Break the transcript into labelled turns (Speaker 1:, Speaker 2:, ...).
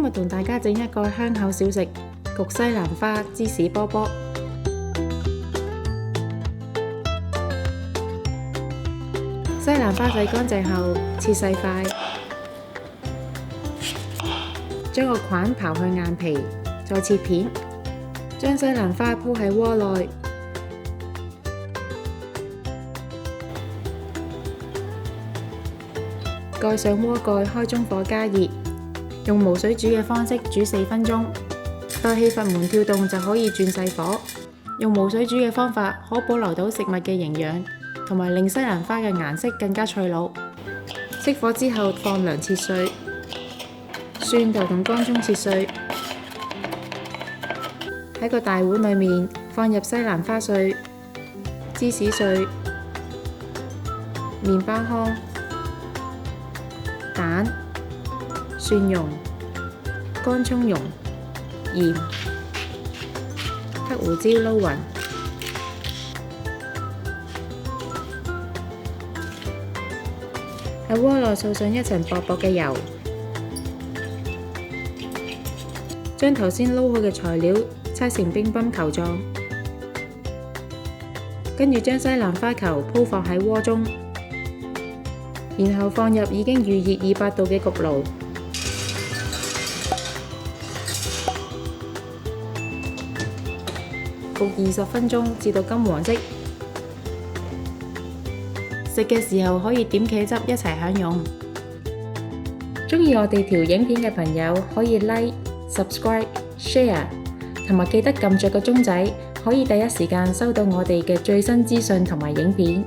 Speaker 1: 日同大家整一個香口小食——焗西蘭花芝士波波。西蘭花洗乾淨後，切細塊，將個梗刨去硬皮，再切片，將西蘭花鋪喺鍋內，蓋上鍋蓋，開中火加熱，用無水煮嘅方式煮4分鐘，待氣閥門跳動就可以轉細火。用無水煮嘅方法可保留到食物嘅營養，同埋令西蘭花嘅顏色更加翠綠。熄火之後放涼切碎，蒜頭同乾葱切碎，喺個大碗裏面放入西蘭花碎、芝士碎、麵包糠、蛋、蒜蓉、乾葱蓉、鹽、黑胡椒撈勻，喺鍋內掃上一層薄薄嘅油，將頭先撈好嘅材料搓成乒乓球狀，跟住將西蘭花球鋪放喺鍋中，然後放入已經預熱200度嘅焗爐，焗20分鐘至到金黃色。食嘅時候可以點茄汁一齊享用。鍾意我哋條影片嘅朋友可以 Like、Subscribe、Share， 同埋記得撳着個鐘仔，可以第一時間收到我哋嘅最新資訊同埋影片。